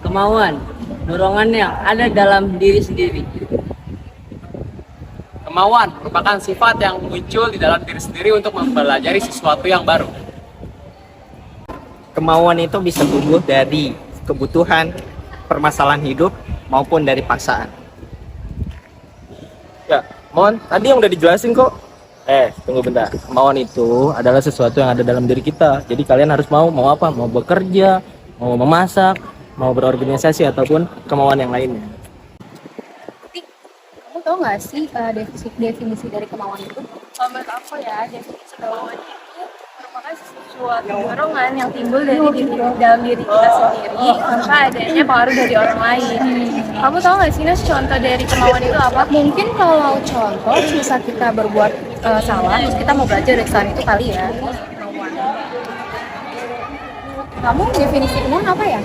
kemauan, dorongan yang ada dalam diri sendiri. Kemauan merupakan sifat yang muncul di dalam diri sendiri untuk mempelajari sesuatu yang baru. Kemauan itu bisa tumbuh dari kebutuhan, permasalahan hidup, maupun dari paksaan. Ya, Mon, tadi yang udah dijelasin kok. Tunggu bentar. Kemauan itu adalah sesuatu yang ada dalam diri kita. Jadi kalian harus mau apa? Mau bekerja, mau memasak, mau berorganisasi, ataupun kemauan yang lainnya. Kamu tau gak sih definisi dari kemauan itu? Kalau menurut aku ya, definisi kemauan itu merupakan suatu dorongan yang timbul dari dalam diri kita sendiri tanpa adanya pengaruh dari orang lain. Kamu tau gak sih, Nas, contoh dari kemauan itu apa? Mungkin kalau contoh misal kita berbuat salah, terus kita mau belajar dari kesalahan itu kali ya. Kamu definisi kemauan apa ya?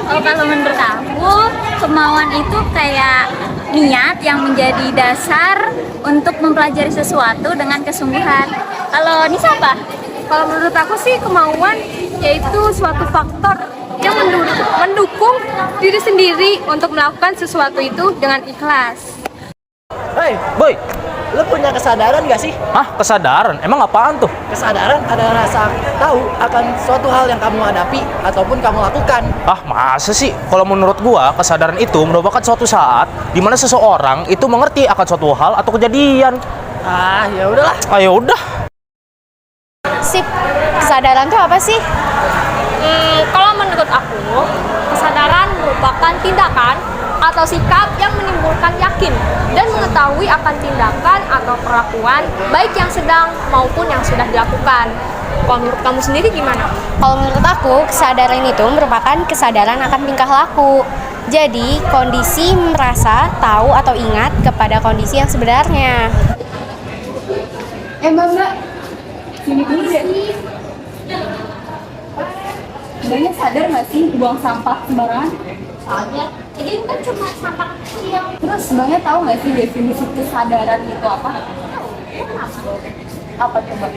Kalau menurut aku, kemauan itu kayak niat yang menjadi dasar untuk mempelajari sesuatu dengan kesungguhan. Kalau Nisa apa? Kalau menurut aku sih kemauan yaitu suatu faktor yang mendukung diri sendiri untuk melakukan sesuatu itu dengan ikhlas. Hei, boy, lu punya kesadaran gak sih? Hah, kesadaran? Emang apaan tuh? Kesadaran adalah rasa tahu akan suatu hal yang kamu hadapi ataupun kamu lakukan. Ah, masa sih? Kalau menurut gua, kesadaran itu merupakan suatu saat di mana seseorang itu mengerti akan suatu hal atau kejadian. Ah, ya udahlah. Ayo udah. Sip, kesadaran itu apa sih? Kalau menurut aku, kesadaran merupakan tindakan atau sikap yang menimbulkan yakin dan mengetahui akan tindakan atau perlakuan baik yang sedang maupun yang sudah dilakukan. Kalau menurut kamu sendiri gimana? Kalau menurut aku, kesadaran itu merupakan kesadaran akan tingkah laku. Jadi, kondisi merasa, tahu, atau ingat kepada kondisi yang sebenarnya. Mbak, sini dulu deh. Mbaknya sadar nggak sih buang sampah sembarangan? Soalnya, jadi bukan cuma sampah kecil. Terus Mbaknya tahu nggak sih definisi kesadaran itu apa? Apa coba?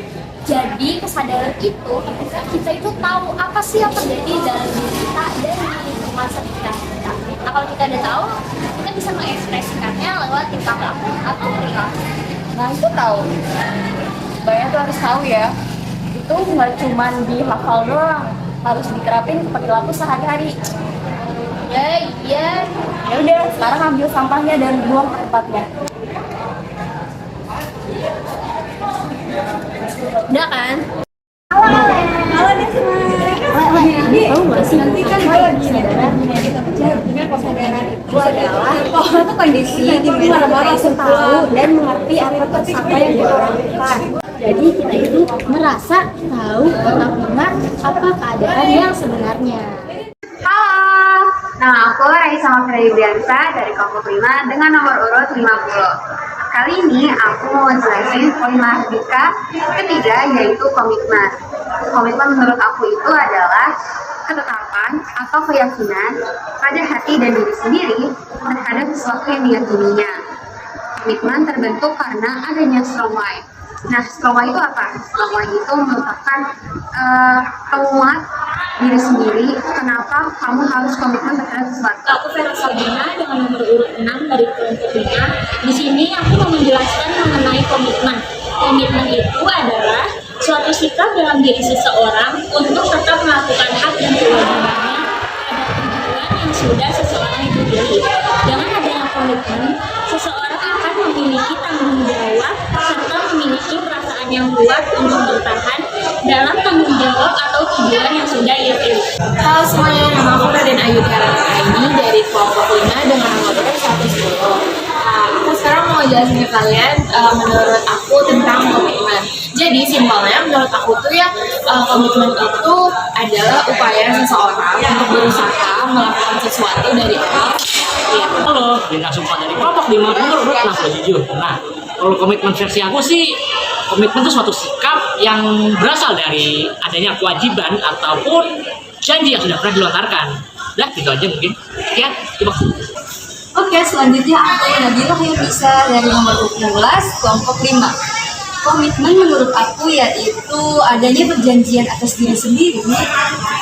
Jadi kesadaran itu ketika kita itu tahu apa sih yang terjadi dalam diri kita dan di lingkungan sekitar kita. Nah, kalau kita udah tahu, kita bisa mengekspresikannya lewat tingkah laku atau perilaku. Nah, itu tahu. Mbaknya tuh harus tahu ya. Itu nggak cuma dihafal doang, harus diterapin ke perilaku sehari-hari. Ya, iya. Ya udah, sekarang ambil sampahnya dan buang ke tempatnya. Udah kan? Tahu nggak sih nanti kan kesadaran itu adalah suatu kondisi di mana kita itu tahu dan mengerti apa yang kita lakukan. Jadi kita itu merasa tahu atau ingat apa keadaan yang sebenarnya. Halo, nama aku Raisa Mafrediansa dari kelompok 5 dengan nomor urut 50. Kali ini aku mau jelasin poin mahardika ketiga, yaitu komitmen. Komitmen menurut aku itu adalah ketetapan atau keyakinan pada hati dan diri sendiri terhadap sesuatu yang diyakininya. Komitmen terbentuk karena adanya strong why. Nah, strong why itu apa? Strong why itu merupakan penguat diri sendiri kenapa kamu harus komitmen terhadap sesuatu. Aku Vera Sabrina dengan nomor urut 6 dari kelompok 5. Di sini aku mau menjelaskan mengenai komitmen. Komitmen itu adalah suatu sikap dalam diri seseorang untuk tetap melakukan hak dan kewajibannya pada tujuan yang sudah seseorang itu pilih. Dengan adanya komitmen, seseorang akan memiliki tanggung jawab serta memiliki perasaan yang kuat untuk bertahan dalam tanggung jawab atau tujuan yang sudah ia pilih. Halo semuanya, nama aku Raden Ayu ini dari kelompok 5 dengan nomor urut 110. Aku sekarang mau jelasin ke kalian menurut aku tentang komitmen. Jadi simpelnya menurut aku tuh ya, komitmen itu adalah upaya seseorang untuk berusaha melakukan sesuatu dari awal. Halo, Bintang Sumpah dari kelompok 5 nomor urut 67. Nah, kalau komitmen versi aku sih, komitmen itu suatu sikap yang berasal dari adanya kewajiban ataupun janji yang sudah pernah dilontarkan. Udah, gitu aja mungkin. Sekian, terima kasih. Oke, selanjutnya aku Nabila Hayatisa dari nomor 16 kelompok 5. Komitmen menurut aku yaitu adanya perjanjian atas diri sendiri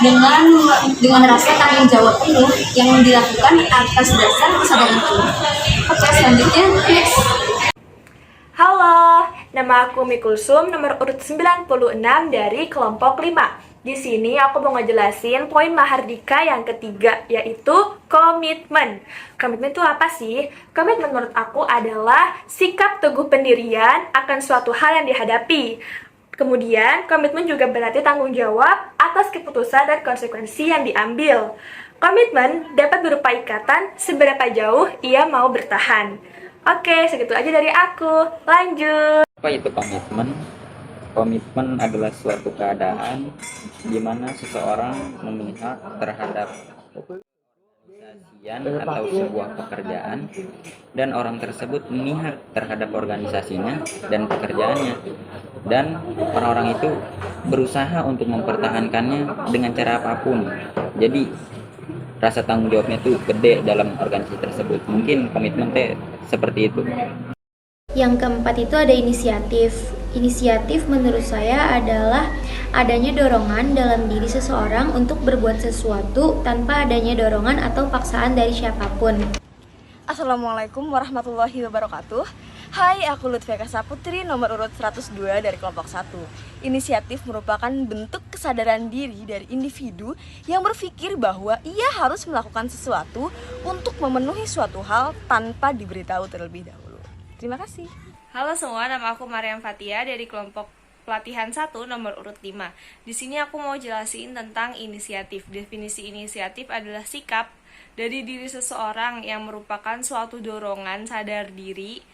dengan rasa tanggung jawab penuh yang dilakukan atas dasar kesadaran penuh. Oke, selanjutnya next. Halo, nama aku Mikulsum, nomor urut 96 dari kelompok 5. Di sini aku mau ngejelasin poin Mahardika yang ketiga, yaitu komitmen. Komitmen itu apa sih? Komitmen menurut aku adalah sikap teguh pendirian akan suatu hal yang dihadapi. Kemudian, komitmen juga berarti tanggung jawab atas keputusan dan konsekuensi yang diambil. Komitmen dapat berupa ikatan seberapa jauh ia mau bertahan. Oke, segitu aja dari aku. Lanjut. Apa itu komitmen? Komitmen adalah suatu keadaan di mana seseorang memihak terhadap organisasian atau sebuah pekerjaan dan orang tersebut memihak terhadap organisasinya dan pekerjaannya, dan orang-orang itu berusaha untuk mempertahankannya dengan cara apapun. Jadi rasa tanggung jawabnya tuh gede dalam organisasi tersebut. Mungkin komitmen seperti itu. Yang keempat itu ada inisiatif. Inisiatif menurut saya adalah adanya dorongan dalam diri seseorang untuk berbuat sesuatu tanpa adanya dorongan atau paksaan dari siapapun. Assalamualaikum warahmatullahi wabarakatuh. Hai, aku Lutfia Kasaputri, nomor urut 102 dari kelompok 1. Inisiatif merupakan bentuk kesadaran diri dari individu yang berpikir bahwa ia harus melakukan sesuatu untuk memenuhi suatu hal tanpa diberitahu terlebih dahulu. Terima kasih. Halo semua, nama aku Mariam Fatia dari kelompok pelatihan 1 nomor urut 5. Di sini aku mau jelasin tentang inisiatif. Definisi inisiatif adalah sikap dari diri seseorang yang merupakan suatu dorongan sadar diri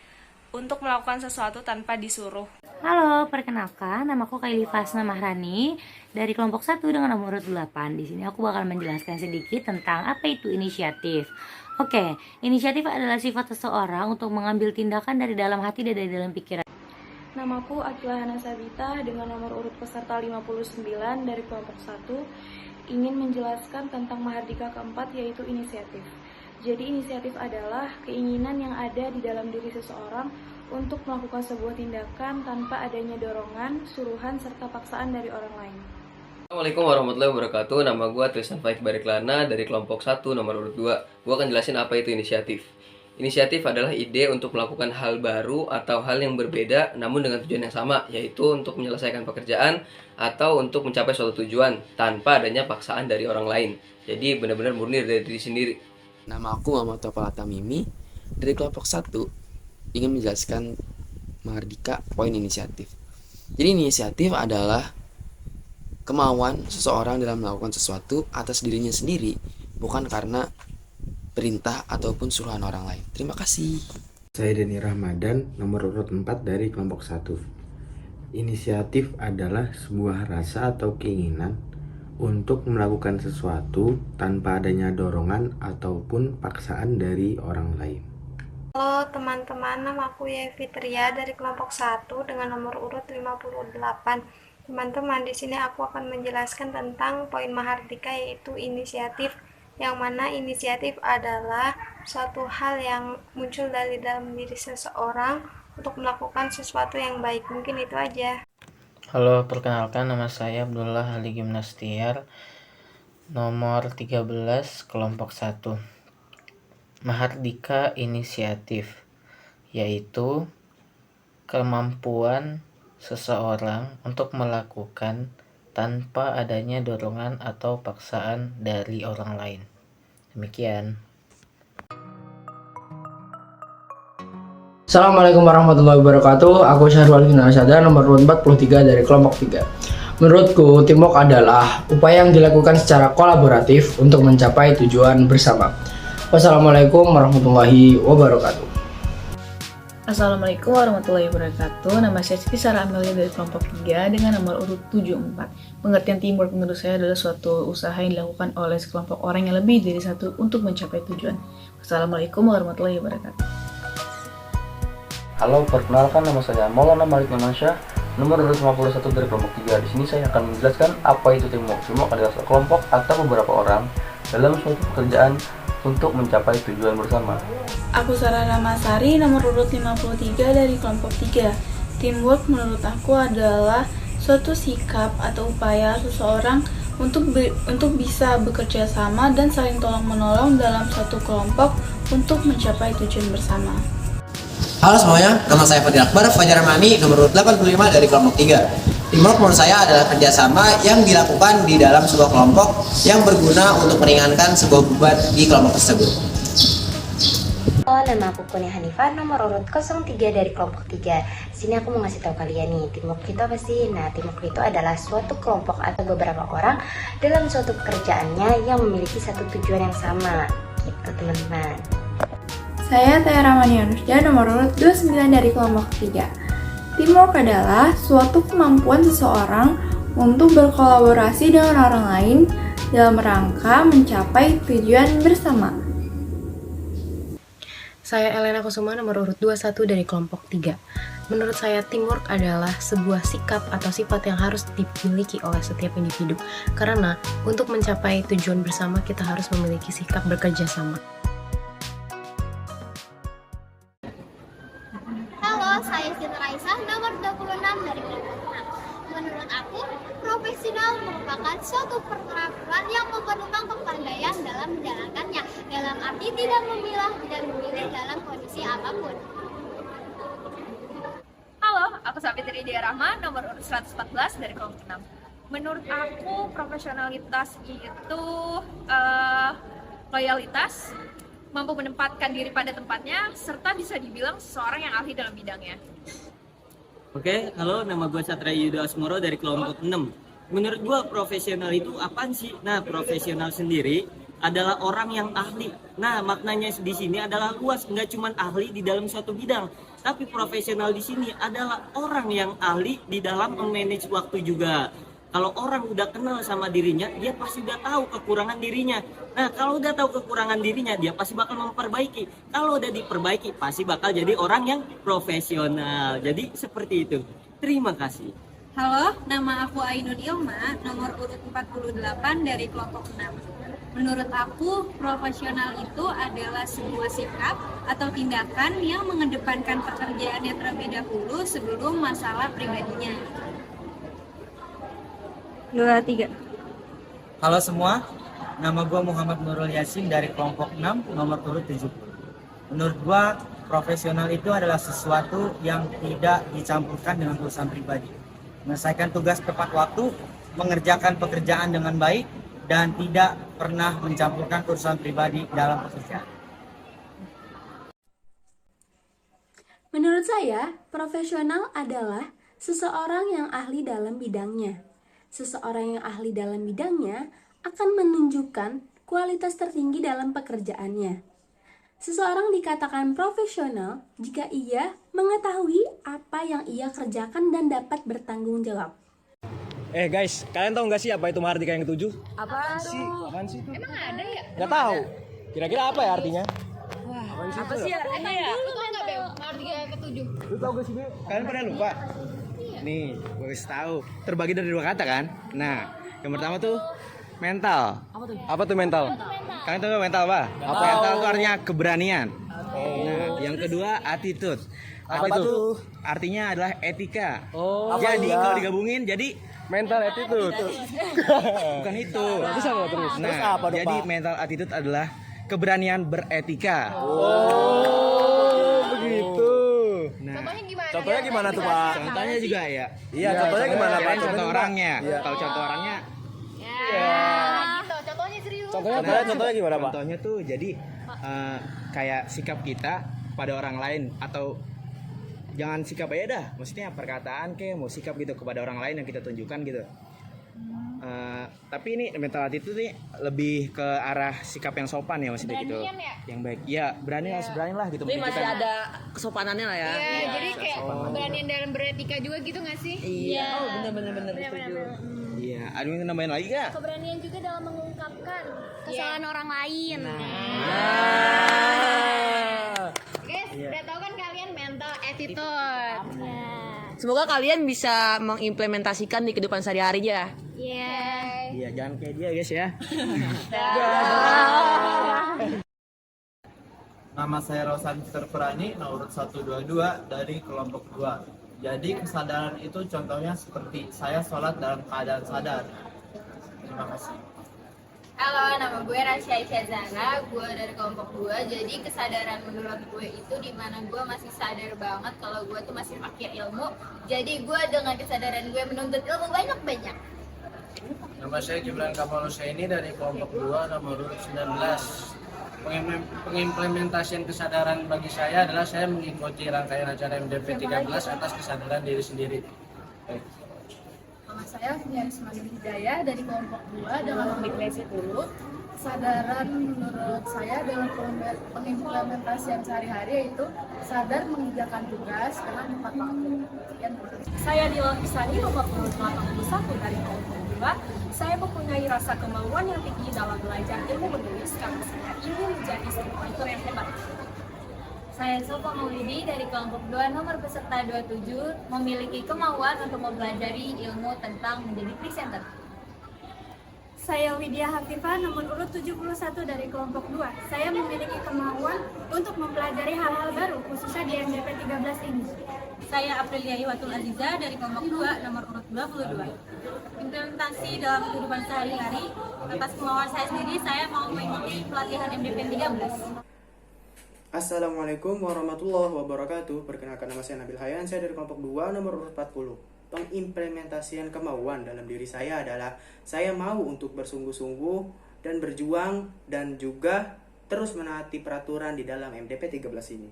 untuk melakukan sesuatu tanpa disuruh. Halo, perkenalkan, nama aku Kaili Fasna Mahrani dari kelompok 1 dengan nomor urut 8. Di sini aku bakal menjelaskan sedikit tentang apa itu inisiatif. Oke, inisiatif adalah sifat seseorang untuk mengambil tindakan dari dalam hati dan dari dalam pikiran. Namaku Akila Hana Sabita dengan nomor urut peserta 59 dari kelompok 1, ingin menjelaskan tentang Mahardika keempat, yaitu inisiatif. Jadi inisiatif adalah keinginan yang ada di dalam diri seseorang untuk melakukan sebuah tindakan tanpa adanya dorongan, suruhan, serta paksaan dari orang lain. Assalamualaikum warahmatullahi wabarakatuh. Nama gue Tristan Faik Bariklana dari kelompok 1 nomor urut 2. Gue akan jelasin apa itu inisiatif. Inisiatif adalah ide untuk melakukan hal baru atau hal yang berbeda namun dengan tujuan yang sama, yaitu untuk menyelesaikan pekerjaan atau untuk mencapai suatu tujuan tanpa adanya paksaan dari orang lain. Jadi benar-benar murni dari diri sendiri. Nama aku Muhammad Topal Tamimi dari kelompok 1, ingin menjelaskan Mahardika poin inisiatif. Jadi inisiatif adalah kemauan seseorang dalam melakukan sesuatu atas dirinya sendiri, bukan karena perintah ataupun suruhan orang lain. Terima kasih. Saya Denny Ramadan, nomor urut 4 dari kelompok 1. Inisiatif adalah sebuah rasa atau keinginan untuk melakukan sesuatu tanpa adanya dorongan ataupun paksaan dari orang lain. Halo teman-teman, nama aku Yevi Tria dari kelompok 1 dengan nomor urut 58. Teman-teman, di sini aku akan menjelaskan tentang poin Mahardika, yaitu inisiatif, yang mana inisiatif adalah suatu hal yang muncul dari dalam diri seseorang untuk melakukan sesuatu yang baik. Mungkin itu aja. Halo, perkenalkan nama saya Abdullah Ali Gimnastiar, nomor 13, kelompok 1. Mahardika inisiatif, yaitu kemampuan seseorang untuk melakukan tanpa adanya dorongan atau paksaan dari orang lain. Demikian. Assalamualaikum warahmatullahi wabarakatuh. Aku Syahrul Ginasada, nomor 43 dari kelompok 3. Menurutku, teamwork adalah upaya yang dilakukan secara kolaboratif untuk mencapai tujuan bersama. Wassalamualaikum warahmatullahi wabarakatuh. Assalamualaikum warahmatullahi wabarakatuh. Nama saya Siti Sarah Amelia dari kelompok 3 dengan nomor urut 74. Pengertian teamwork menurut saya adalah suatu usaha yang dilakukan oleh sekelompok orang yang lebih dari satu untuk mencapai tujuan. Wassalamualaikum warahmatullahi wabarakatuh. Halo, perkenalkan nama saya Maulana Malik Mansha, nomor urut 51 dari kelompok 3. Di sini saya akan menjelaskan apa itu teamwork. Teamwork adalah sekelompok atau beberapa orang dalam suatu pekerjaan untuk mencapai tujuan bersama. Aku Sarah Ramasari, nomor urut 53 dari kelompok 3. Teamwork menurut aku adalah suatu sikap atau upaya seseorang untuk bisa bekerja sama dan saling tolong-menolong dalam satu kelompok untuk mencapai tujuan bersama. Halo semuanya, nama saya Fadil Akbar, Fajar Mani, nomor urut 85 dari kelompok 3. Teamwork menurut saya adalah kerjasama yang dilakukan di dalam sebuah kelompok yang berguna untuk meringankan sebuah beban di kelompok tersebut. Halo, nama aku Kunia Hanifah, nomor urut 03 dari kelompok 3. Sini aku mau ngasih tahu kalian nih, teamwork itu apa sih? Nah, teamwork itu adalah suatu kelompok atau beberapa orang dalam suatu pekerjaannya yang memiliki satu tujuan yang sama, gitu teman-teman. Saya Tiara Manianusja, nomor urut 29 dari kelompok 3. Teamwork adalah suatu kemampuan seseorang untuk berkolaborasi dengan orang lain dalam rangka mencapai tujuan bersama. Saya Elena Kusuma, nomor urut 21 dari kelompok 3. Menurut saya, teamwork adalah sebuah sikap atau sifat yang harus dimiliki oleh setiap individu. Karena untuk mencapai tujuan bersama, kita harus memiliki sikap bekerja sama. Halo, saya Siti Raisa, nomor 26 dari kelompok 6. Menurut aku, profesional merupakan suatu peraturan yang memerlukan kepandaian dalam menjalankannya, dalam arti tidak memilah dan memilih dalam kondisi apapun. Halo, aku Sapitri Dia Rahma, nomor urut 114 dari kelompok 6. Menurut aku, profesionalitas itu loyalitas, mampu menempatkan diri pada tempatnya, serta bisa dibilang seseorang yang ahli dalam bidangnya. Oke, halo, nama gue Satria Yuda Asmoro dari kelompok 6. Menurut gue profesional itu apaan sih? Nah, profesional sendiri adalah orang yang ahli. Nah, maknanya di sini adalah luas, nggak cuma ahli di dalam suatu bidang, tapi profesional di sini adalah orang yang ahli di dalam memanage waktu juga. Kalau orang udah kenal sama dirinya, dia pasti udah tahu kekurangan dirinya. Nah, kalau udah tahu kekurangan dirinya, dia pasti bakal memperbaiki. Kalau udah diperbaiki, pasti bakal jadi orang yang profesional. Jadi seperti itu. Terima kasih. Halo, nama aku Ainun Ilma, nomor urut 48 dari kelompok 6. Menurut aku, profesional itu adalah sebuah sikap atau tindakan yang mengedepankan pekerjaannya terlebih dahulu sebelum masalah pribadinya. 23. Halo semua, nama gue Muhammad Nurul Yasin dari kelompok 6, nomor urut 70. Menurut gue, profesional itu adalah sesuatu yang tidak dicampurkan dengan urusan pribadi. Menyelesaikan tugas tepat waktu, mengerjakan pekerjaan dengan baik, dan tidak pernah mencampurkan urusan pribadi dalam pekerjaan. Menurut saya, profesional adalah seseorang yang ahli dalam bidangnya. Seseorang yang ahli dalam bidangnya akan menunjukkan kualitas tertinggi dalam pekerjaannya. Seseorang dikatakan profesional jika ia mengetahui apa yang ia kerjakan dan dapat bertanggung jawab. Guys, kalian tahu nggak sih apa itu Mahardika yang ke-7? Apaan sih? Apaan sih itu? Emang ada ya? Nggak tahu. Kira-kira apa ya artinya? Wah, apa sih artinya ya? Lu tau nggak, Bel? Mahardika yang ke-7. Lu tau gak sih, Bel? Kalian pernah lupa? Nih, gue kasih tahu. Terbagi dari 2 kata kan? Nah, yang pertama tuh mental. Apa tuh mental? Kalian tahu mental apa? Mental itu artinya keberanian. Nah, yang kedua attitude. Apa itu? Artinya adalah etika. Jadi kalau digabungin jadi mental attitude. Bukan itu. Terus apa terus? Nah, apa dong, jadi mental attitude adalah keberanian beretika. Begitu. Nah, contohnya gimana tuh, Pak? Contohnya juga ya. Iya, contohnya gimana, Pak? Contoh orangnya. Kalau contoh orangnya Gitu, contohnya serius. Contohnya gimana, Pak? Contohnya tuh jadi kayak sikap kita pada orang lain, atau jangan sikap aja dah, maksudnya perkataan mau sikap gitu kepada orang lain yang kita tunjukkan gitu. Tapi ini mental attitude nih lebih ke arah sikap yang sopan ya, maksudnya gitu. Ya? Yang baik. Ya, berani lah, berani lah gitu. Jadi masih ada kesopanannya lah ya. Iya, jadi kayak keberanian dalam beretika juga gitu nggak sih? Iya. Oh, bener-bener setuju. Iya, ada yang nambahin lagi gak? Keberanian juga dalam mengungkapkan kesalahan orang lain. Guys, udah tahu kan kalian mental attitude. Semoga kalian bisa mengimplementasikan di kehidupan sehari-hari ya. Iya, jangan kayak dia guys ya. Nama saya Rosan Terperani, nomor 122 dari kelompok 2. Jadi kesadaran itu contohnya seperti saya sholat dalam keadaan sadar. Terima kasih. Halo, nama gue Rasya Isyazana, gue dari kelompok 2. Jadi kesadaran menurut gue itu dimana gue masih sadar banget kalau gue tuh masih pakai ilmu. Jadi gue dengan kesadaran gue menuntut ilmu banyak-banyak. Nama saya Gibran Kamal Husaini dari kelompok 2 nomor urut 19. Pengimplementasian kesadaran bagi saya adalah saya mengikuti rangkaian acara MDP 13 atas kesadaran diri sendiri. Baik. Nama saya Fianisma Hidayah dari kelompok 2 dengan Omniklesi dulu. Kesadaran menurut saya dalam pengimplementasian sehari-hari yaitu sadar mengerjakan tugas karena tepat waktu. Saya Dila Fisani nomor urut 81 dari kelompok 2. Saya mempunyai rasa kemauan yang tinggi dalam belajar ilmu menulis karena saya ingin menjadi scriptwriter yang hebat. Saya Sofa Maulidi dari kelompok 2 nomor peserta 27 memiliki kemauan untuk mempelajari ilmu tentang menjadi presenter. Saya Widya Hafifah nomor urut 71 dari kelompok 2. Saya memiliki kemauan untuk mempelajari hal-hal baru khususnya di MDP 13 ini. Saya Aprilia Iwatul Aziza dari kelompok 2 nomor urut 22. Implementasi dalam kehidupan sehari-hari atas kemauan saya sendiri, saya mau mengikuti pelatihan MDP 13. Assalamualaikum warahmatullahi wabarakatuh. Perkenalkan, nama saya Nabil Hayan, saya dari kelompok 2 nomor urut 40. Pengimplementasian kemauan dalam diri saya adalah saya mau untuk bersungguh-sungguh dan berjuang dan juga terus menaati peraturan di dalam MDP 13 ini.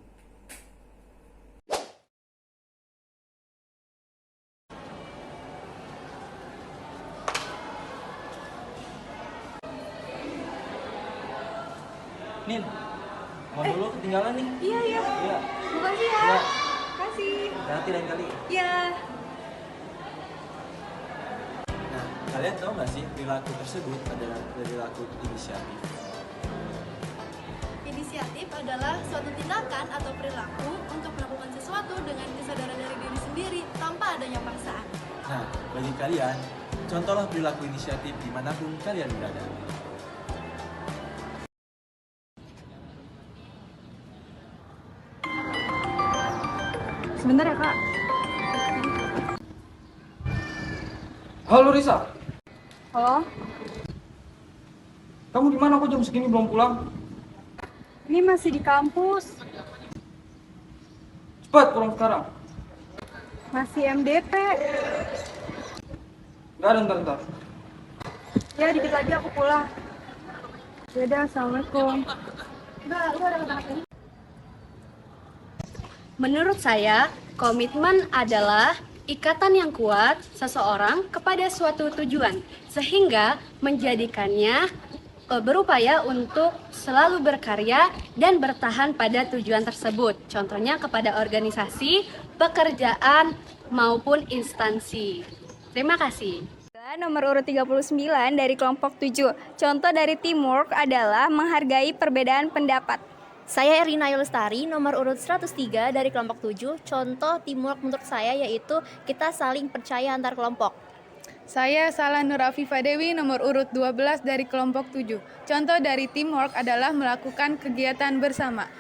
Nin, mau dulu ketinggalan nih. Iya. Iya. Makasih ya. Iya. Kasih. Hati lain kali. Iya. Nah, kalian tahu nggak sih perilaku tersebut adalah perilaku inisiatif? Inisiatif adalah suatu tindakan atau perilaku untuk melakukan sesuatu dengan kesadaran dari diri sendiri tanpa adanya paksaan. Nah, bagi kalian, contohlah perilaku inisiatif dimanapun kalian berada. Sebentar ya kak. Halo Risa, Halo, kamu di mana? Kok jam segini belum pulang? ini masih di kampus. Cepat pulang sekarang. Masih MDP. Gak ada, ntar. Ya dikit lagi aku pulang. Yaudah, assalamualaikum. Menurut saya, komitmen adalah ikatan yang kuat seseorang kepada suatu tujuan, sehingga menjadikannya berupaya untuk selalu berkarya dan bertahan pada tujuan tersebut. Contohnya kepada organisasi, pekerjaan, maupun instansi. Terima kasih. Nomor urut 39 dari kelompok 7. Contoh dari teamwork adalah menghargai perbedaan pendapat. Saya Erina Yulustari, nomor urut 103 dari kelompok 7. Contoh teamwork menurut saya yaitu kita saling percaya antar kelompok. Saya Salah Nur Afifah Dewi, nomor urut 12 dari kelompok 7. Contoh dari teamwork adalah melakukan kegiatan bersama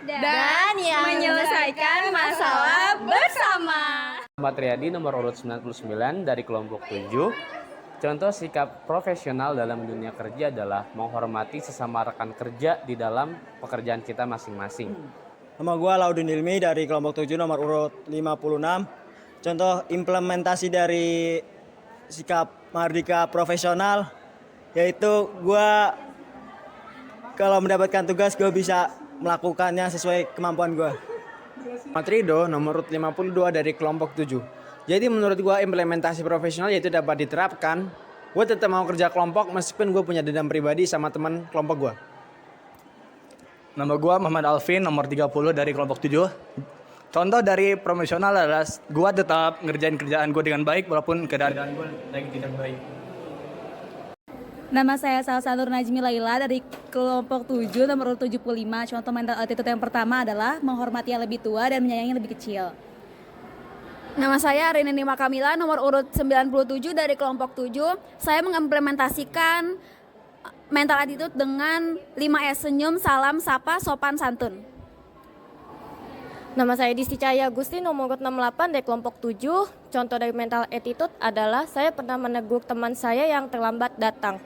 Dan yang menyelesaikan masalah bersama. Muhammad Riyadi, nomor urut 99 dari kelompok 7. Contoh sikap profesional dalam dunia kerja adalah menghormati sesama rekan kerja di dalam pekerjaan kita masing-masing. Nama gue Laudin Ilmi dari kelompok 7 nomor urut 56. Contoh implementasi dari sikap mardika profesional yaitu gue kalau mendapatkan tugas gue bisa melakukannya sesuai kemampuan gue. Matrido nomor urut 52 dari kelompok 7. Jadi menurut gue implementasi profesional yaitu dapat diterapkan. Gue tetap mau kerja kelompok meskipun gue punya dendam pribadi sama teman kelompok gue. Nama gue Muhammad Alvin, nomor 30 dari kelompok 7. Contoh dari profesional adalah gue tetap ngerjain kerjaan gue dengan baik walaupun keadaan gue lagi tidak baik. Nama saya Salsa Nur Najmi Laila dari kelompok 7 nomor 75. Contoh mental attitude yang pertama adalah menghormati yang lebih tua dan menyayangi yang lebih kecil. Nama saya Rinini Makamila, nomor urut 97 dari kelompok 7. Saya mengimplementasikan mental attitude dengan 5S: senyum, salam, sapa, sopan, santun. Nama saya Disti Cahaya Agusti, nomor urut 68 dari kelompok 7. Contoh dari mental attitude adalah saya pernah menegur teman saya yang terlambat datang.